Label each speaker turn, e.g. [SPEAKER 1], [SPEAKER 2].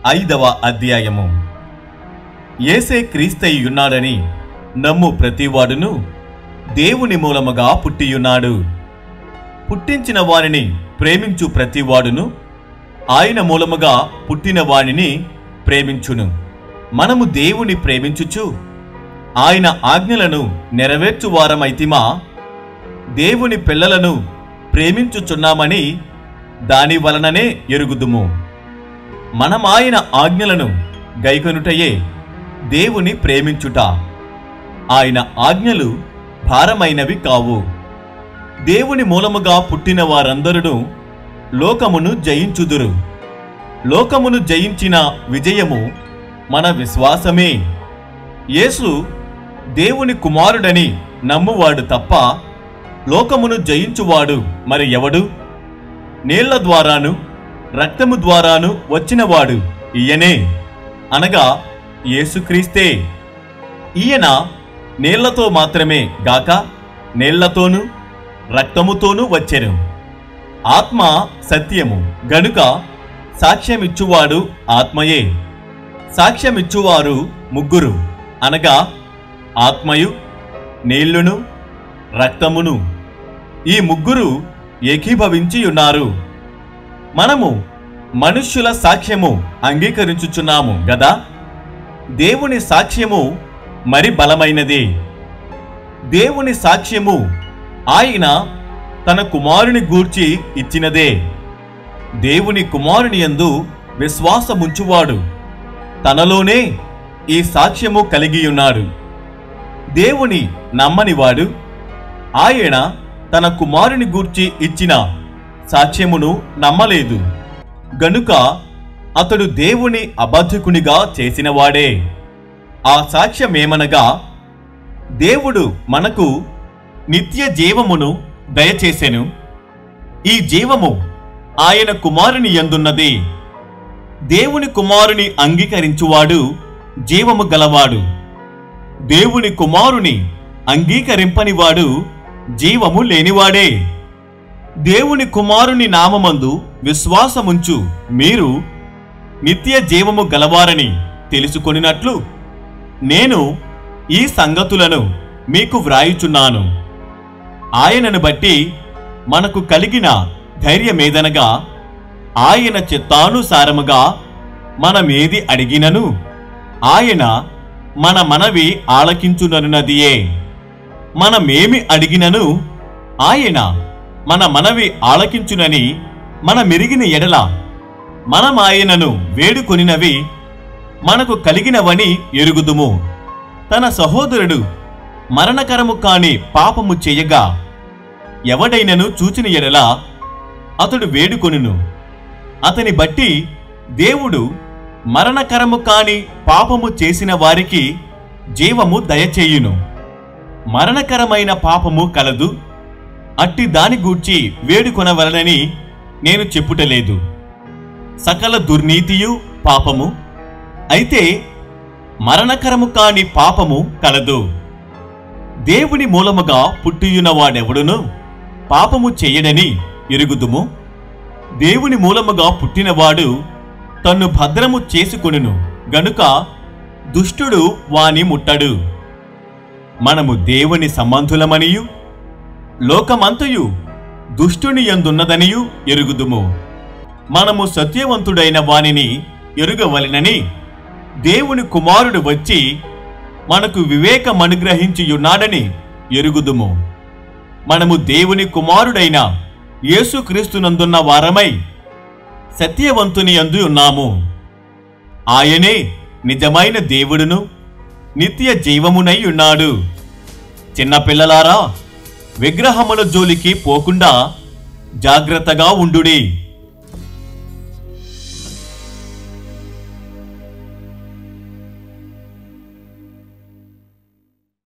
[SPEAKER 1] 5వ అధ్యాయము. యేసే క్రీస్తయ్యున్నాడని నమ్ము ప్రతివాడును దేవుని మూలముగా పుట్టియున్నాడు. పుట్టించిన వానిని ప్రేమించు ప్రతివాడును ఆయన మూలముగా పుట్టిన వానిని ప్రేమించును. మనము దేవుని ప్రేమించుచు ఆయన ఆజ్ఞలను నెరవేర్చువారమైతిమా? దేవుని పిల్లలను ప్రేమించుచున్నామని దాని వలననే ఎరుగుదుము. మనమాయన ఆజ్ఞలను గైకొనుటయే దేవుని ప్రేమించుట. ఆయన ఆజ్ఞలు భారమైనవి కావు. దేవుని మూలముగా పుట్టిన వారందరూ లోకమును జయించుదురు. లోకమును జయించిన విజయము మన విశ్వాసమే. యేసు దేవుని కుమారుడని నమ్మువాడు తప్ప లోకమును జయించువాడు మరి ఎవడు? నీళ్ల ద్వారాను రక్తము ద్వారాను వచ్చినవాడు ఈయనే, అనగా యేసుక్రీస్తే. ఈయన నీళ్లతో మాత్రమే గాక నీళ్లతోనూ రక్తముతోనూ వచ్చెను. ఆత్మ సత్యము గనుక సాక్ష్యమిచ్చువాడు ఆత్మయే. సాక్ష్యమిచ్చువారు ముగ్గురు, అనగా ఆత్మయు నీళ్లును రక్తమును. ఈ ముగ్గురు ఏకీభవించి ఉన్నారు. మనము మనుష్యుల సాక్ష్యము అంగీకరించుచున్నాము గదా. దేవుని సాక్ష్యము మరి బలమైనది. దేవుని సాక్ష్యము ఆయన తన కుమారుని గూర్చి ఇచ్చినదే. దేవుని కుమారుని యందు విశ్వాసముంచువాడు తనలోనే ఈ సాక్ష్యము కలిగియున్నాడు. దేవుని నమ్మనివాడు ఆయన తన కుమారుని గూర్చి ఇచ్చిన సాక్ష్యమును నమ్మలేదు గనుక అతడు దేవుని అబద్ధికునిగా చేసినవాడే. ఆ సాక్ష్యమేమనగా, దేవుడు మనకు నిత్య జీవమును దయచేసెను. ఈ జీవము ఆయన కుమారుని యందున్నది. దేవుని కుమారుని అంగీకరించువాడు జీవము గలవాడు. దేవుని కుమారుని అంగీకరింపనివాడు జీవము లేనివాడే. దేవుని కుమారుని నామమందు విశ్వాసముంచు మీరు నిత్య జీవము గలవారని తెలుసుకొనినట్లు నేను ఈ సంగతులను మీకు వ్రాయుచున్నాను. ఆయనను బట్టి మనకు కలిగిన ధైర్యమేదనగా, ఆయన చిత్తానుసారముగా మనమేది అడిగినను ఆయన మన మనవి ఆలకించుననున్నదియే. మనమేమి అడిగినను ఆయన మన మనవి ఆలకించునని మనమెరిగిన ఎడల మనమాయనను వేడుకొనినవి మనకు కలిగినవని ఎరుగుదుము. తన సహోదరుడు మరణకరము కాని పాపము చేయగా ఎవడైనను చూచిన ఎడల అతడు వేడుకొనును. అతని బట్టి దేవుడు మరణకరము కాని పాపము చేసిన వారికి జీవము దయచేయును. మరణకరమైన పాపము కలదు, అట్టి దాని గూర్చి వేడుకొనవలనని నేను చెప్పుటలేదు. సకల దుర్నీతియు పాపము, అయితే మరణకరము కాని పాపము కలదు. దేవుని మూలముగా పుట్టియున్నవాడెవడును పాపము చెయ్యడని ఎరుగుదుము. దేవుని మూలముగా పుట్టినవాడు తన్ను భద్రము చేసుకొనును గనుక దుష్టుడు వాని ముట్టడు. మనము దేవుని సంబంధులమనియు లోకమంతయు దుష్టుని యందున్నదనియు ఎరుగుదుము. మనము సత్యవంతుడైన వానిని ఎరుగవలెనని దేవుని కుమారుడు వచ్చి మనకు వివేకమనుగ్రహించియున్నాడని ఎరుగుదుము. మనము దేవుని కుమారుడైన యేసుక్రీస్తునందున్న వారమై సత్యవంతుని యందు ఉన్నాము. ఆయనే నిజమైన దేవుడును నిత్య జీవమునై ఉన్నాడు. చిన్నపిల్లలారా, విగ్రహముల జోలికి పోకుండా జాగ్రత్తగా ఉండుడి.